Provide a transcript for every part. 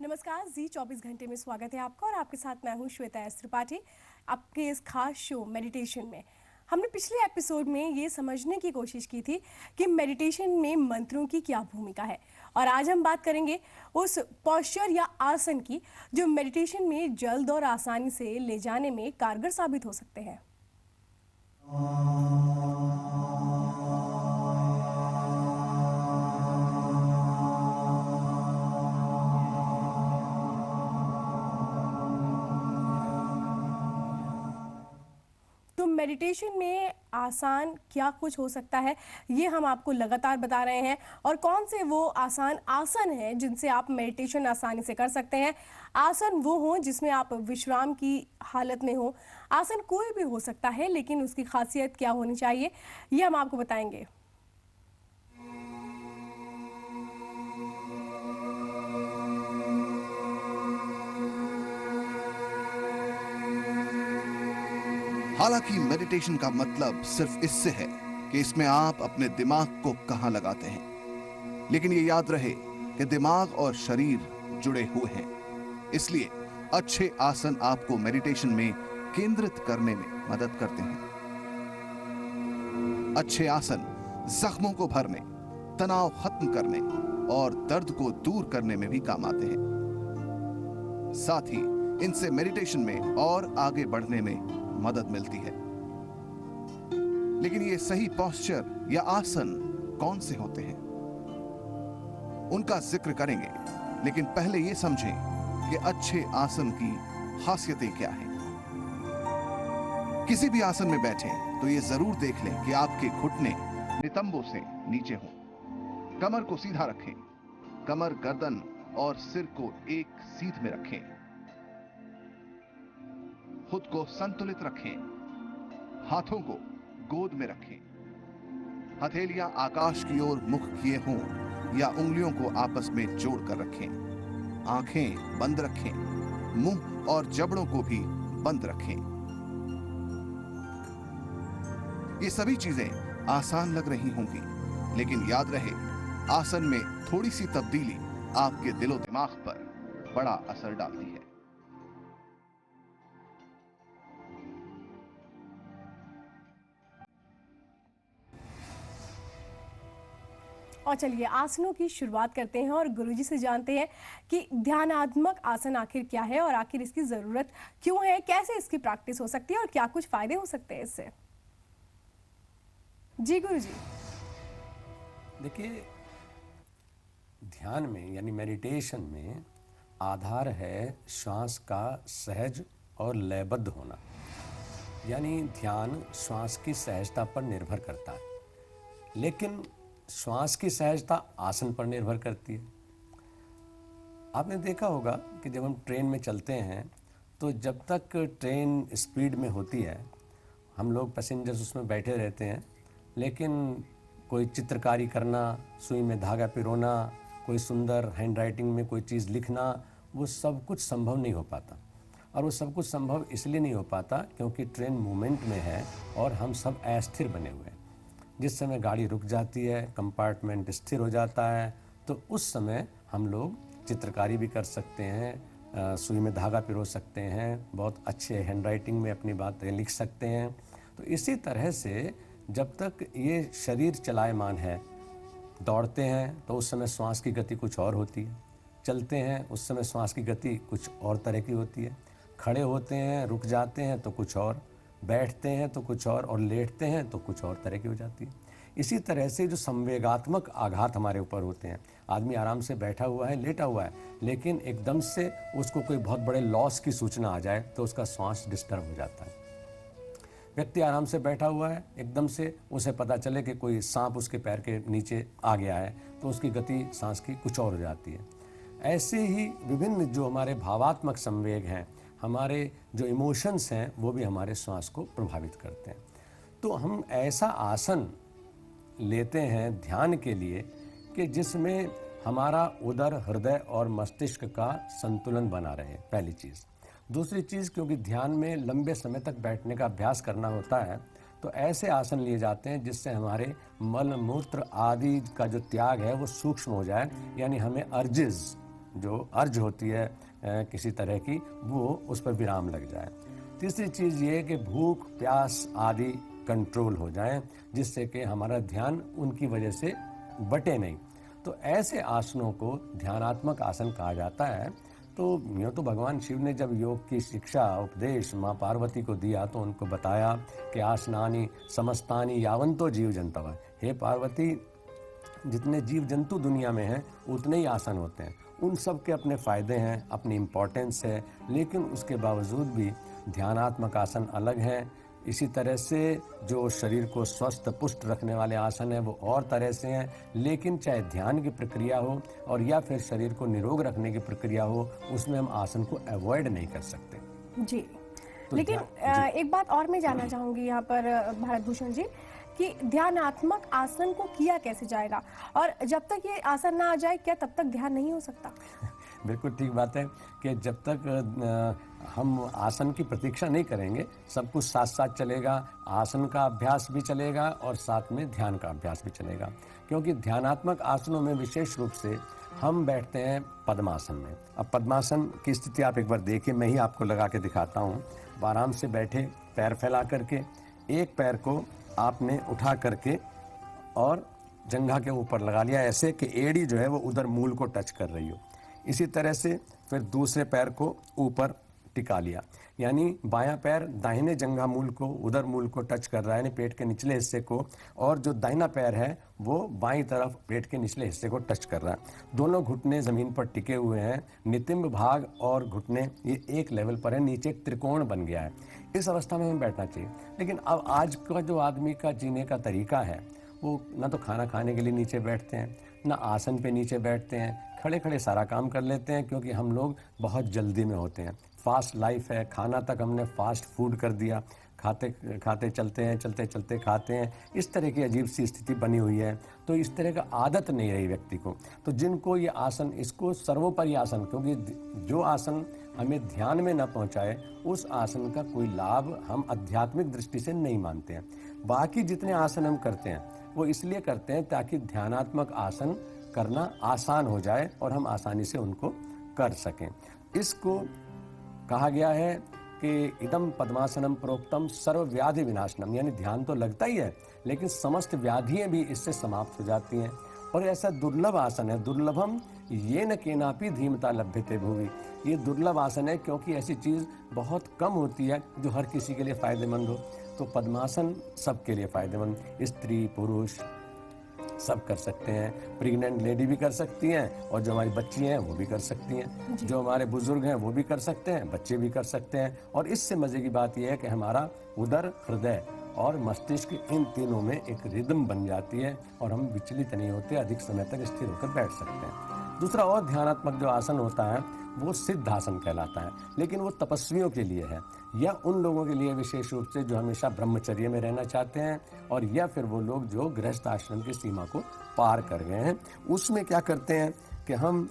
नमस्कार, जी 24 घंटे में स्वागत है आपका और आपके साथ मैं हूं श्वेता एस त्रिपाठी। आपके इस खास शो मेडिटेशन में हमने पिछले एपिसोड में ये समझने की कोशिश की थी कि मेडिटेशन में मंत्रों की क्या भूमिका है, और आज हम बात करेंगे उस पोस्चर या आसन की जो मेडिटेशन में जल्द और आसानी से ले जाने में कारगर साबित हो सकते हैं। तो मेडिटेशन में आसान क्या कुछ हो सकता है, ये हम आपको लगातार बता रहे हैं। और कौन से वो आसान आसन हैं जिनसे आप मेडिटेशन आसानी से कर सकते हैं। आसन वो हों जिसमें आप विश्राम की हालत में हो। आसन कोई भी हो सकता है, लेकिन उसकी खासियत क्या होनी चाहिए ये हम आपको बताएंगे। हालांकि मेडिटेशन का मतलब सिर्फ इससे है कि इसमें आप अपने दिमाग को कहां लगाते हैं, लेकिन ये याद रहे कि दिमाग और शरीर जुड़े हुए हैं। इसलिए अच्छे आसन आपको मेडिटेशन में केंद्रित करने में मदद करते हैं। अच्छे आसन जख्मों को भरने, तनाव खत्म करने और दर्द को दूर करने में भी काम आते हैं। साथ ही इनसे मेडिटेशन में और आगे बढ़ने में मदद मिलती है। लेकिन ये सही पोस्चर या आसन कौन से होते हैं, उनका जिक्र करेंगे, लेकिन पहले ये समझें कि अच्छे आसन की खासियतें क्या हैं। किसी भी आसन में बैठें तो ये जरूर देख लें कि आपके घुटने नितंबों से नीचे हों। कमर को सीधा रखें, कमर, गर्दन और सिर को एक सीध में रखें। खुद को संतुलित रखें, हाथों को गोद में रखें। हथेलियां आकाश की ओर मुख किए हों या उंगलियों को आपस में जोड़कर रखें। आंखें बंद रखें, मुंह और जबड़ों को भी बंद रखें। ये सभी चीजें आसान लग रही होंगी, लेकिन याद रहे, आसन में थोड़ी सी तब्दीली आपके दिलो दिमाग पर बड़ा असर डालती है। और चलिए आसनों की शुरुआत करते हैं और गुरुजी से जानते हैं कि ध्यानात्मक आसन आखिर क्या है और आखिर इसकी ज़रूरत क्यों है, कैसे इसकी प्रैक्टिस हो सकती है और क्या कुछ फायदे हो सकते हैं इससे। जी गुरुजी। देखिए, ध्यान में यानी मेडिटेशन में आधार है श्वास का सहज और लयबद्ध होना। यानी ध्यान श्वास की सहजता पर निर्भर करता है, लेकिन श्वास की सहजता आसन पर निर्भर करती है। आपने देखा होगा कि जब हम ट्रेन में चलते हैं तो जब तक ट्रेन स्पीड में होती है, हम लोग पैसेंजर्स उसमें बैठे रहते हैं, लेकिन कोई चित्रकारी करना, सुई में धागा पिरोना, कोई सुंदर हैंडराइटिंग में कोई चीज़ लिखना, वो सब कुछ संभव नहीं हो पाता। और वो सब कुछ संभव इसलिए नहीं हो पाता क्योंकि ट्रेन मूवमेंट में है और हम सब अस्थिर बने हुए हैं। जिस समय गाड़ी रुक जाती है, कंपार्टमेंट स्थिर हो जाता है, तो उस समय हम लोग चित्रकारी भी कर सकते हैं, सुई में धागा पिरो सकते हैं, बहुत अच्छे हैंडराइटिंग में अपनी बातें लिख सकते हैं। तो इसी तरह से जब तक ये शरीर चलायमान है, दौड़ते हैं तो उस समय श्वास की गति कुछ और होती है, चलते हैं उस समय श्वास की गति कुछ और तरह की होती है, खड़े होते हैं, रुक जाते हैं तो कुछ और, बैठते हैं तो कुछ और लेटते हैं तो कुछ और तरह की हो जाती है। इसी तरह से जो संवेगात्मक आघात हमारे ऊपर होते हैं, आदमी आराम से बैठा हुआ है, लेटा हुआ है, लेकिन एकदम से उसको कोई बहुत बड़े लॉस की सूचना आ जाए तो उसका श्वास डिस्टर्ब हो जाता है। व्यक्ति आराम से बैठा हुआ है, एकदम से उसे पता चले कि कोई सांप उसके पैर के नीचे आ गया है तो उसकी गति सांस की कुछ और हो जाती है। ऐसे ही विभिन्न जो हमारे भावात्मक संवेग हैं, हमारे जो इमोशंस हैं, वो भी हमारे श्वास को प्रभावित करते हैं। तो हम ऐसा आसन लेते हैं ध्यान के लिए कि जिसमें हमारा उदर, हृदय और मस्तिष्क का संतुलन बना रहे, पहली चीज़। दूसरी चीज़, क्योंकि ध्यान में लंबे समय तक बैठने का अभ्यास करना होता है, तो ऐसे आसन लिए जाते हैं जिससे हमारे मल मूत्र आदि का जो त्याग है वो सूक्ष्म हो जाए, यानी हमें अर्जिज जो अर्ज होती है किसी तरह की, वो उस पर विराम लग जाए। तीसरी चीज़ ये कि भूख प्यास आदि कंट्रोल हो जाए, जिससे कि हमारा ध्यान उनकी वजह से बटे नहीं। तो ऐसे आसनों को ध्यानात्मक आसन कहा जाता है। तो यूँ तो भगवान शिव ने जब योग की शिक्षा उपदेश माँ पार्वती को दिया तो उनको बताया कि आसनानि समस्तानि यावंतो जीव जंतव। हे पार्वती, जितने जीव जंतु दुनिया में हैं उतने ही आसन होते हैं, उन सब के अपने फ़ायदे हैं, अपनी इम्पोर्टेंस है, लेकिन उसके बावजूद भी ध्यानात्मक आसन अलग हैं। इसी तरह से जो शरीर को स्वस्थ पुष्ट रखने वाले आसन हैं वो और तरह से हैं, लेकिन चाहे ध्यान की प्रक्रिया हो और या फिर शरीर को निरोग रखने की प्रक्रिया हो, उसमें हम आसन को अवॉइड नहीं कर सकते। जी, तो लेकिन एक बात और मैं जानना चाहूँगी यहाँ पर भारत भूषण जी, कि ध्यानात्मक आसन को किया कैसे जाएगा, और जब तक ये आसन ना आ जाए क्या तब तक ध्यान नहीं हो सकता? बिल्कुल ठीक बात है कि जब तक हम आसन की प्रतीक्षा नहीं करेंगे, सब कुछ साथ साथ चलेगा। आसन का अभ्यास भी चलेगा और साथ में ध्यान का अभ्यास भी चलेगा, क्योंकि ध्यानात्मक आसनों में विशेष रूप से हम बैठते हैं पद्मासन में। अब पद्मासन की स्थिति आप एक बार देखिए, मैं ही आपको लगा के दिखाता हूँ। आराम से बैठे, पैर फैला करके, एक पैर को आपने उठा करके और जंघा के ऊपर लगा लिया, ऐसे कि एड़ी जो है वो उधर मूल को टच कर रही हो। इसी तरह से फिर दूसरे पैर को ऊपर टिका लिया, यानी बायां पैर दाहिने जंघा मूल को, उधर मूल को टच कर रहा है, यानी पेट के निचले हिस्से को, और जो दाहिना पैर है वो बाईं तरफ पेट के निचले हिस्से को टच कर रहा है। दोनों घुटने ज़मीन पर टिके हुए हैं, नितंब भाग और घुटने ये एक लेवल पर है, नीचे एक त्रिकोण बन गया है। इस अवस्था में हमें बैठना चाहिए। लेकिन अब आज का जो आदमी का जीने का तरीका है, वो ना तो खाना खाने के लिए नीचे बैठते हैं, ना आसन पे नीचे बैठते हैं, खड़े खड़े सारा काम कर लेते हैं, क्योंकि हम लोग बहुत जल्दी में होते हैं। फास्ट लाइफ है, खाना तक हमने फास्ट फूड कर दिया, खाते खाते चलते हैं, चलते चलते खाते हैं। इस तरह की अजीब सी स्थिति बनी हुई है। तो इस तरह का आदत नहीं रही व्यक्ति को। तो जिनको ये आसन, इसको सर्वोपरि आसन, क्योंकि जो आसन हमें ध्यान में न पहुंचाए, उस आसन का कोई लाभ हम आध्यात्मिक दृष्टि से नहीं मानते हैं। बाकी जितने आसन हम करते हैं वो इसलिए करते हैं ताकि ध्यानात्मक आसन करना आसान हो जाए और हम आसानी से उनको कर सकें। इसको कहा गया है कि इदम पद्मासनम प्रोक्तम सर्व व्याधि विनाशनम, यानी ध्यान तो लगता ही है लेकिन समस्त व्याधियां भी इससे समाप्त हो जाती हैं। और ऐसा दुर्लभ आसन है, दुर्लभम ये न केनापि धीमता लभ्यते भुवि। ये दुर्लभ आसन है क्योंकि ऐसी चीज़ बहुत कम होती है जो हर किसी के लिए फ़ायदेमंद हो। तो पद्मासन सबके लिए फ़ायदेमंद, स्त्री पुरुष सब कर सकते हैं। प्रेग्नेंट लेडी भी कर सकती हैं, और जो हमारी बच्ची हैं वो भी कर सकती हैं, जो हमारे बुजुर्ग हैं वो भी कर सकते हैं, बच्चे भी कर सकते हैं। और इससे मज़े की बात यह है कि हमारा उदर, हृदय और मस्तिष्क, इन तीनों में एक रिदम बन जाती है और हम विचलित नहीं होते, अधिक समय तक स्थिर होकर बैठ सकते हैं। दूसरा और ध्यानात्मक जो आसन होता है वो सिद्धासन कहलाता है, लेकिन वो तपस्वियों के लिए है, या उन लोगों के लिए विशेष रूप से जो हमेशा ब्रह्मचर्य में रहना चाहते हैं, और या फिर वो लोग जो गृहस्थ आश्रम की सीमा को पार कर गए हैं। उसमें क्या करते हैं कि हम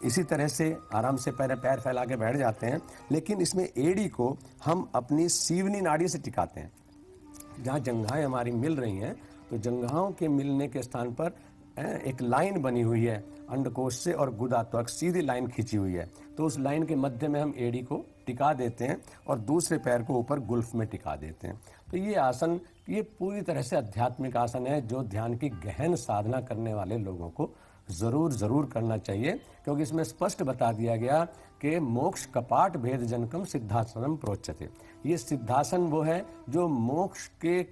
इसी तरह से आराम से पैर फैला के बैठ जाते हैं, लेकिन इसमें एड़ी को हम अपनी सीवनी नाड़ी से टिकाते हैं। जहाँ जंघाएं हमारी मिल रही हैं, तो जंघाओं के मिलने के स्थान पर एक लाइन बनी हुई है, अंडकोश से और गुदा तक सीधी लाइन खींची हुई है। तो उस लाइन के मध्य में हम एड़ी को टिका देते हैं और दूसरे पैर को ऊपर गुल्फ में टिका देते हैं। तो ये आसन, ये पूरी तरह से आध्यात्मिक आसन है जो ध्यान की गहन साधना करने वाले लोगों को ज़रूर करना चाहिए, क्योंकि इसमें स्पष्ट बता दिया गया कि मोक्ष कपाट भेद जनकम सिद्धासनम प्रोच्यते। ये सिद्धासन वो है जो मोक्ष के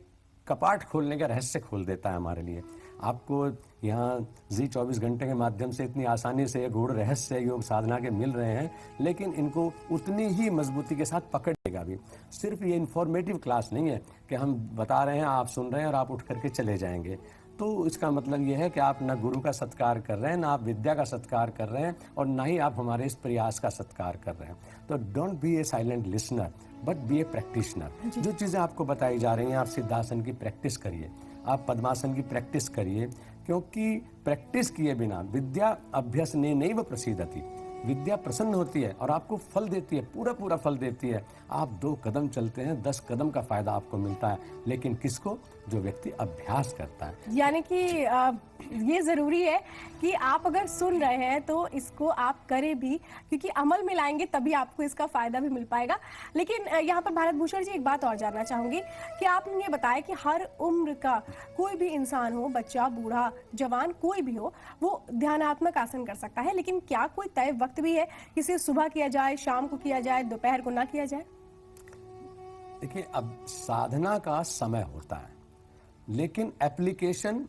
कपाट खोलने का रहस्य खोल देता है हमारे लिए। आपको यहाँ जी24 घंटे के माध्यम से इतनी आसानी से ये गूढ़ रहस्य योग साधना के मिल रहे हैं, लेकिन इनको उतनी ही मजबूती के साथ पकड़ेगा भी। सिर्फ ये इन्फॉर्मेटिव क्लास नहीं है कि हम बता रहे हैं, आप सुन रहे हैं और आप उठ करके चले जाएंगे। तो इसका मतलब ये है कि आप ना गुरु का सत्कार कर रहे हैं, ना आप विद्या का सत्कार कर रहे हैं, और ना ही आप हमारे इस प्रयास का सत्कार कर रहे हैं। तो don't be a silent listener but be a practitioner. जो चीज़ें आपको बताई जा रही हैं, आप सिद्धासन की प्रैक्टिस करिए, आप पद्मासन की प्रैक्टिस करिए, क्योंकि प्रैक्टिस किए बिना विद्या अभ्यसने नैव प्रसीदति। विद्या प्रसन्न होती है और आपको फल देती है, पूरा पूरा फल देती है। आप 2 कदम चलते हैं, 10 कदम का फायदा आपको मिलता है। लेकिन किसको? जो व्यक्ति अभ्यास करता है। यानी कि ये ज़रूरी है कि आप अगर सुन रहे हैं तो इसको आप करें भी, क्योंकि अमल में लाएंगे तभी आपको इसका फ़ायदा भी मिल पाएगा। लेकिन यहाँ पर भारत भूषण जी, एक बात और जानना चाहूँगी कि आपने ये बताया कि हर उम्र का कोई भी इंसान हो, बच्चा, बूढ़ा, जवान, कोई भी हो, वो ध्यानात्मक आसन कर सकता है। लेकिन क्या कोई तय वक्त भी है कि इसे सुबह किया जाए, शाम को किया जाए, दोपहर को ना किया जाए? देखिए, अब साधना का समय होता है, लेकिन एप्लीकेशन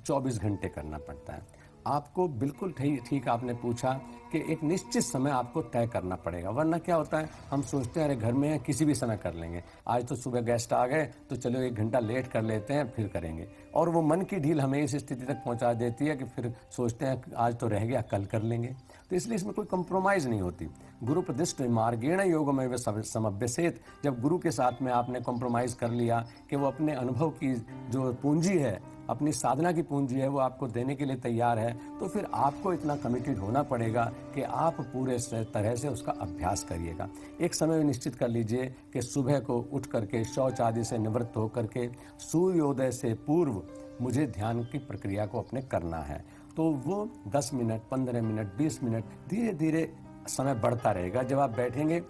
24 घंटे करना पड़ता है। आपको बिल्कुल ठीक आपने पूछा कि एक निश्चित समय आपको तय करना पड़ेगा, वरना क्या होता है, हम सोचते हैं अरे घर में है, किसी भी समय कर लेंगे, आज तो सुबह गेस्ट आ गए तो चलो 1 घंटा लेट कर लेते हैं, फिर करेंगे। और वो मन की ढील हमें इस स्थिति तक पहुंचा देती है कि फिर सोचते हैं आज तो रह गया, कल कर लेंगे। तो इसलिए इसमें कोई कंप्रोमाइज़ नहीं होती। गुरु प्रतिष्ठ मार्गेण योगमय व समभ्यसेत। जब गुरु के साथ में आपने कंप्रोमाइज़ कर लिया कि वो अपने अनुभव की जो पूंजी है, अपनी साधना की पूंजी है, वो आपको देने के लिए तैयार है, तो फिर आपको इतना कमिटेड होना पड़ेगा कि आप पूरे तरह से उसका अभ्यास करिएगा। एक समय निश्चित कर लीजिए कि सुबह को उठ करके शौच आदि से निवृत्त होकर के सूर्योदय से पूर्व मुझे ध्यान की प्रक्रिया को अपने करना है। तो वो 10 मिनट, 15 मिनट, 20 मिनट, धीरे धीरे समय बढ़ता रहेगा। जब आप बैठेंगे,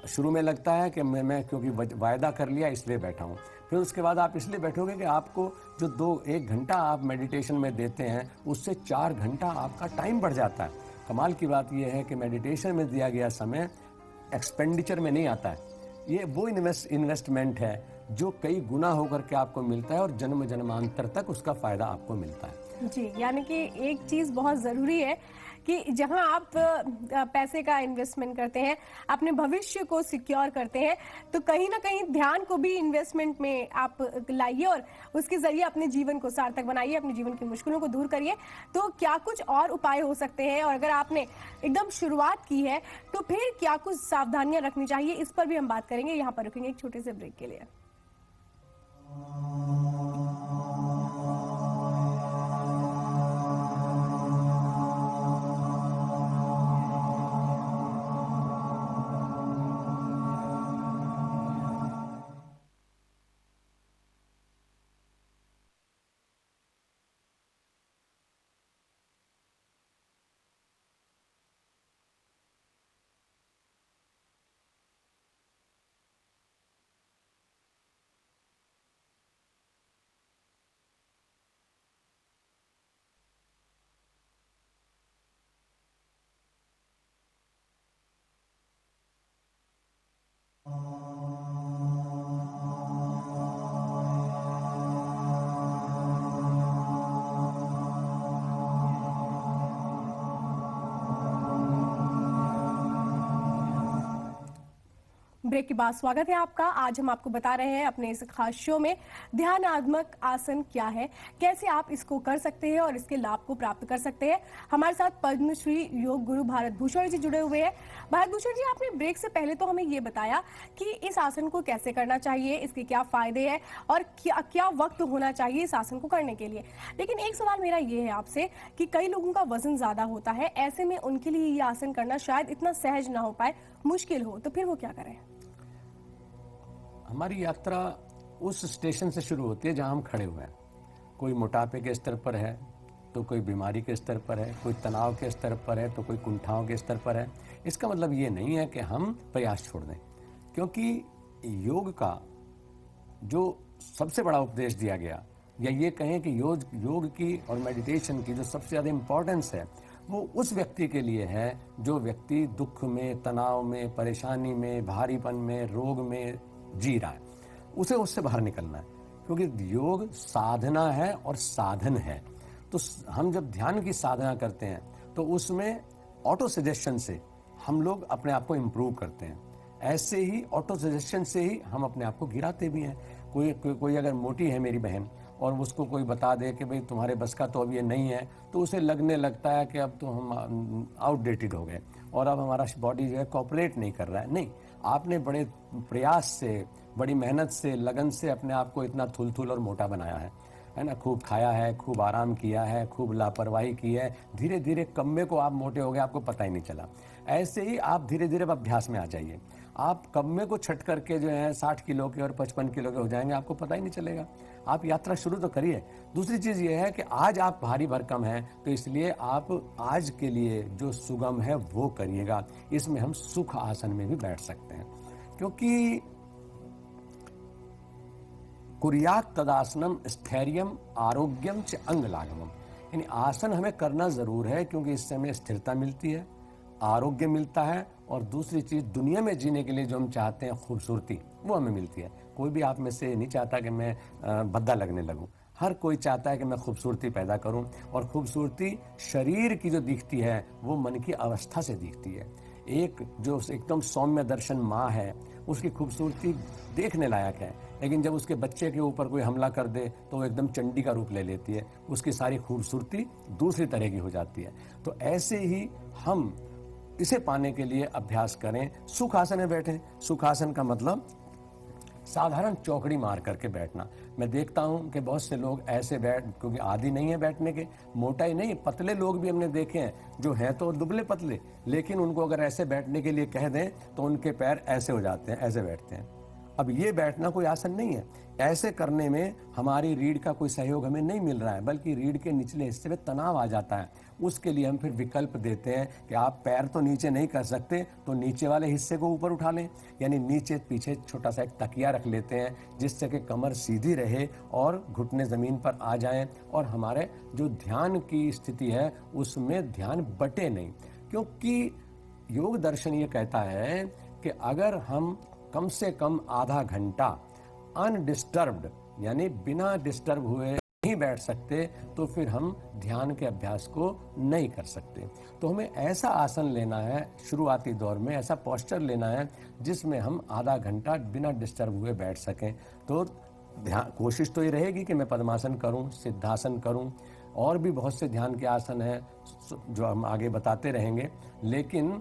शुरू में लगता है कि मैं क्योंकि वायदा कर लिया इसलिए बैठा हूँ, फिर उसके बाद आप इसलिए बैठोगे कि आपको जो 1 घंटा आप मेडिटेशन में देते हैं, उससे 4 घंटा आपका टाइम बढ़ जाता है। कमाल की बात यह है कि मेडिटेशन में दिया गया समय एक्सपेंडिचर में नहीं आता है। ये वो इन्वेस्टमेंट है जो कई गुना होकर के आपको मिलता है और जन्म जन्मांतर तक उसका फ़ायदा आपको मिलता है। जी, यानी कि एक चीज़ बहुत ज़रूरी है कि जहां आप पैसे का इन्वेस्टमेंट करते हैं, अपने भविष्य को सिक्योर करते हैं, तो कहीं ना कहीं ध्यान को भी इन्वेस्टमेंट में आप लाइए और उसके जरिए अपने जीवन को सार्थक बनाइए, अपने जीवन की मुश्किलों को दूर करिए। तो क्या कुछ और उपाय हो सकते हैं, और अगर आपने एकदम शुरुआत की है तो फिर क्या कुछ सावधानियां रखनी चाहिए, इस पर भी हम बात करेंगे। यहाँ पर रुकेंगे एक छोटे से ब्रेक के लिए। ब्रेक के बाद स्वागत है आपका। आज हम आपको बता रहे हैं अपने इस खास शो में ध्यानात्मक आसन क्या है, कैसे आप इसको कर सकते हैं और इसके लाभ को प्राप्त कर सकते हैं। हमारे साथ पद्मश्री योग गुरु भारत भूषण जी जुड़े हुए हैं। भारत भूषण जी, आपने ब्रेक से पहले तो हमें ये बताया कि इस आसन को कैसे करना चाहिए, इसके क्या फायदे हैं और क्या वक्त होना चाहिए इस आसन को करने के लिए। लेकिन एक सवाल मेरा ये है आपसे कि कई लोगों का वजन ज्यादा होता है, ऐसे में उनके लिए ये आसन करना शायद इतना सहज ना हो पाए, मुश्किल हो, तो फिर वो क्या करें? हमारी यात्रा उस स्टेशन से शुरू होती है जहां हम खड़े हुए हैं। कोई मोटापे के स्तर पर है, तो कोई बीमारी के स्तर पर है, कोई तनाव के स्तर पर है, तो कोई कुंठाओं के स्तर पर है। इसका मतलब ये नहीं है कि हम प्रयास छोड़ दें, क्योंकि योग का जो सबसे बड़ा उपदेश दिया गया, या ये कहें कि योग की और मेडिटेशन की जो सबसे ज़्यादा इम्पोर्टेंस है, वो उस व्यक्ति के लिए है जो व्यक्ति दुख में, तनाव में, परेशानी में, भारीपन में, रोग में जी रहा है। उसे उससे बाहर निकलना है, क्योंकि योग साधना है और साधन है। तो हम जब ध्यान की साधना करते हैं तो उसमें ऑटो सजेशन से हम लोग अपने आप को इम्प्रूव करते हैं। ऐसे ही ऑटो सजेशन से ही हम अपने आप को गिराते भी हैं। कोई अगर मोटी है मेरी बहन और उसको कोई बता दे कि भाई तुम्हारे बस का तो अब ये नहीं है, तो उसे लगने लगता है कि अब तो हम आउटडेटेड हो गए और अब हमारा बॉडी जो है कोऑपरेट नहीं कर रहा है। नहीं, आपने बड़े प्रयास से, बड़ी मेहनत से, लगन से अपने आप को इतना थुलथुल और मोटा बनाया है। है ना, खूब खाया है, खूब आराम किया है, खूब लापरवाही की है, धीरे धीरे कब को आप मोटे हो गए आपको पता ही नहीं चला। ऐसे ही आप धीरे धीरे अभ्यास में आ जाइए। आप कब को छट करके जो है 60 किलो के और 55 किलो के हो जाएंगे, आपको पता ही नहीं चलेगा। आप यात्रा शुरू तो करिए। दूसरी चीज़ ये है कि आज आप भारी भरकम हैं, तो इसलिए आप आज के लिए जो सुगम है वो करिएगा। इसमें हम सुख आसन में भी बैठ सकते हैं, क्योंकि कुर्यात् तदासनम स्थैर्यम आरोग्यम च अंग लाघवम, यानी आसन हमें करना ज़रूर है, क्योंकि इससे हमें स्थिरता मिलती है, आरोग्य मिलता है, और दूसरी चीज़ दुनिया में जीने के लिए जो हम चाहते हैं खूबसूरती, वो हमें मिलती है। कोई भी आप में से नहीं चाहता कि मैं भद्दा लगने लगूं। हर कोई चाहता है कि मैं खूबसूरती पैदा करूं, और खूबसूरती शरीर की जो दिखती है वो मन की अवस्था से दिखती है। एक जो एकदम सौम्य दर्शन माँ है, उसकी खूबसूरती देखने लायक है, लेकिन जब उसके बच्चे के ऊपर कोई हमला कर दे तो वो एकदम चंडी का रूप ले लेती है, उसकी सारी खूबसूरती दूसरी तरह की हो जाती है। तो ऐसे ही हम इसे पाने के लिए अभ्यास करें, सुखासन में बैठें। सुखासन का मतलब साधारण चौकड़ी मार करके बैठना। मैं देखता हूं कि बहुत से लोग ऐसे क्योंकि आदी नहीं है बैठने के, मोटा ही नहीं, पतले लोग भी हमने देखे हैं जो हैं तो दुबले पतले, लेकिन उनको अगर ऐसे बैठने के लिए कह दें तो उनके पैर ऐसे हो जाते हैं, ऐसे बैठते हैं। अब ये बैठना कोई आसन नहीं है। ऐसे करने में हमारी रीढ़ का कोई सहयोग हमें नहीं मिल रहा है, बल्कि रीढ़ के निचले हिस्से में तनाव आ जाता है। उसके लिए हम फिर विकल्प देते हैं कि आप पैर तो नीचे नहीं कर सकते तो नीचे वाले हिस्से को ऊपर उठा लें, यानी नीचे पीछे छोटा सा एक तकिया रख लेते हैं, जिससे कि कमर सीधी रहे और घुटने ज़मीन पर आ जाएं, और हमारे जो ध्यान की स्थिति है उसमें ध्यान बटे नहीं। क्योंकि योग दर्शन ये कहता है कि अगर हम कम से कम आधा घंटा अनडिस्टर्ब्ड, यानी बिना डिस्टर्ब हुए नहीं बैठ सकते, तो फिर हम ध्यान के अभ्यास को नहीं कर सकते। तो हमें ऐसा आसन लेना है शुरुआती दौर में, ऐसा पोस्चर लेना है जिसमें हम आधा घंटा बिना डिस्टर्ब हुए बैठ सकें। तो ध्यान कोशिश तो ये रहेगी कि मैं पद्मासन करूं, सिद्धासन करूं, और भी बहुत से ध्यान के आसन हैं जो हम आगे बताते रहेंगे, लेकिन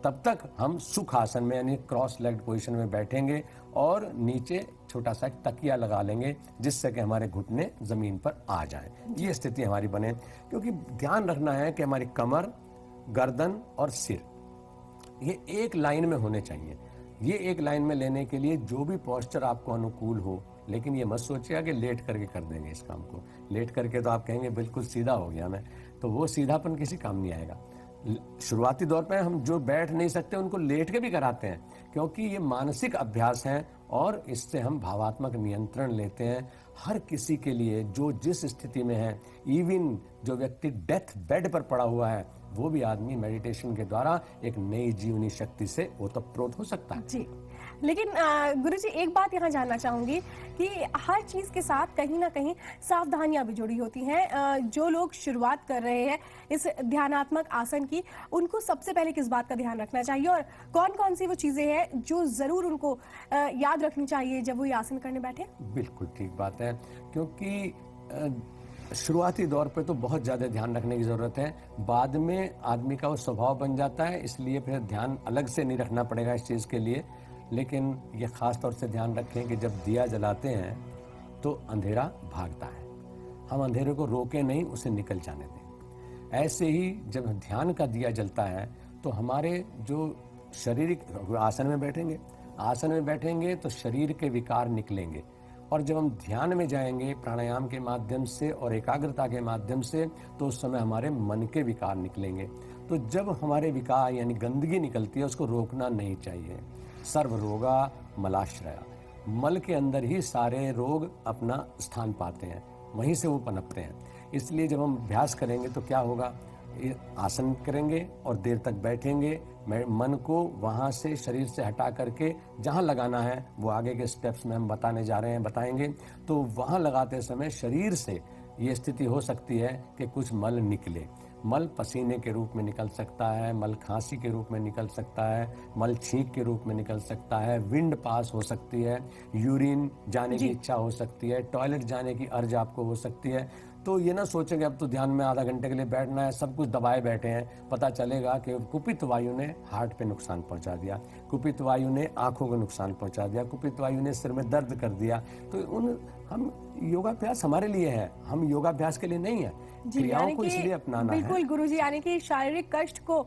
तब तक हम सुख आसन में यानी क्रॉस लेग्ड पोजीशन में बैठेंगे और नीचे छोटा सा एक तकिया लगा लेंगे, जिससे कि हमारे घुटने ज़मीन पर आ जाएं। ये स्थिति हमारी बने, क्योंकि ध्यान रखना है कि हमारी कमर, गर्दन और सिर ये एक लाइन में होने चाहिए। ये एक लाइन में लेने के लिए जो भी पोस्चर आपको अनुकूल हो, लेकिन ये मत सोचिएगा कि लेट करके कर देंगे इस काम को। लेट करके तो आप कहेंगे बिल्कुल सीधा हो गया मैं, तो वो सीधापन किसी काम नहीं आएगा। शुरुआती दौर पे हम जो बैठ नहीं सकते उनको लेट के भी कराते हैं, क्योंकि ये मानसिक अभ्यास है और इससे हम भावात्मक नियंत्रण लेते हैं। हर किसी के लिए जो जिस स्थिति में है, इवन जो व्यक्ति डेथ बेड पर पड़ा हुआ है, वो भी आदमी मेडिटेशन के द्वारा एक नई जीवनी शक्ति से ओतप्रोत हो सकता है। जी, लेकिन गुरुजी एक बात यहाँ जानना चाहूँगी कि हर चीज़ के साथ कहीं ना कहीं सावधानियाँ भी जुड़ी होती हैं। जो लोग शुरुआत कर रहे हैं इस ध्यानात्मक आसन की, उनको सबसे पहले किस बात का ध्यान रखना चाहिए, और कौन कौन सी वो चीज़ें हैं जो ज़रूर उनको याद रखनी चाहिए जब वो ये आसन करने बैठे? बिल्कुल ठीक बात है, क्योंकि शुरुआती दौर पे तो बहुत ज़्यादा ध्यान रखने की ज़रूरत है। बाद में आदमी का वो स्वभाव बन जाता है, इसलिए फिर ध्यान अलग से नहीं रखना पड़ेगा इस चीज़ के लिए। लेकिन ये ख़ास तौर से ध्यान रखें कि जब दिया जलाते हैं तो अंधेरा भागता है, हम अंधेरे को रोकें नहीं, उसे निकल जाने दें। ऐसे ही जब ध्यान का दिया जलता है तो हमारे जो शारीरिक आसन में बैठेंगे तो शरीर के विकार निकलेंगे, और जब हम ध्यान में जाएंगे प्राणायाम के माध्यम से और एकाग्रता के माध्यम से, तो उस समय हमारे मन के विकार निकलेंगे। तो जब हमारे विकार यानी गंदगी निकलती है, उसको रोकना नहीं चाहिए। सर्व रोगा मलाश्रया, मल के अंदर ही सारे रोग अपना स्थान पाते हैं, वहीं से वो पनपते हैं। इसलिए जब हम अभ्यास करेंगे तो क्या होगा, आसन करेंगे और देर तक बैठेंगे, मन को वहाँ से शरीर से हटा करके जहाँ लगाना है वो आगे के स्टेप्स में हम बताएंगे। तो वहाँ लगाते समय शरीर से ये स्थिति हो सकती है कि कुछ मल निकले। मल पसीने के रूप में निकल सकता है, मल खांसी के रूप में निकल सकता है, मल छींक के रूप में निकल सकता है, विंड पास हो सकती है, यूरिन जाने की इच्छा हो सकती है, टॉयलेट जाने की अर्ज आपको हो सकती है। तो ये ना सोचेंगे अब तो ध्यान में आधा घंटे के लिए बैठना है, सब कुछ दबाए बैठे हैं। पता चलेगा कि कुपित वायु ने हार्ट पे नुकसान पहुंचा दिया, कुपित वायु ने आंखों को नुकसान पहुंचा दिया, कुपित वायु ने सिर में दर्द कर दिया। तो हम योगाभ्यास हमारे लिए है, हम योगाभ्यास के लिए नहीं है। जी, क्रियाओं यानी को कि इसलिए अपनाना है। बिल्कुल गुरुजी, यानी कि शारीरिक कष्ट को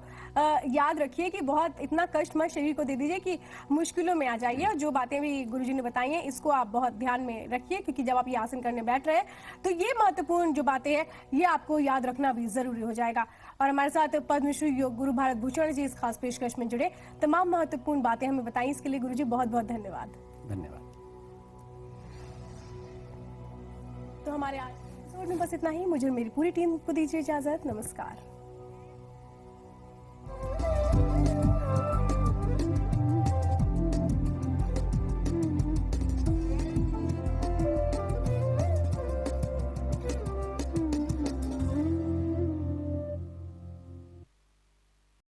याद रखिए कि बहुत इतना कष्ट मत शरीर को दे दीजिए कि मुश्किलों में आ जाइए। और जो बातें भी गुरुजी ने बताई हैं इसको आप बहुत ध्यान में रखिए, क्योंकि जब आप ये आसन करने बैठ रहे हैं तो ये महत्वपूर्ण जो बातें हैं ये आपको याद रखना भी जरूरी हो जाएगा। और हमारे साथ पद्मश्री योग गुरु भारत भूषण जी इस खास पेशकश में जुड़े, तमाम महत्वपूर्ण बातें हमें बताई, इसके लिए गुरुजी बहुत बहुत धन्यवाद। धन्यवाद। तो हमारे आज एपिसोड में बस इतना ही। मुझे और मेरी पूरी टीम को दीजिए इजाजत। नमस्कार।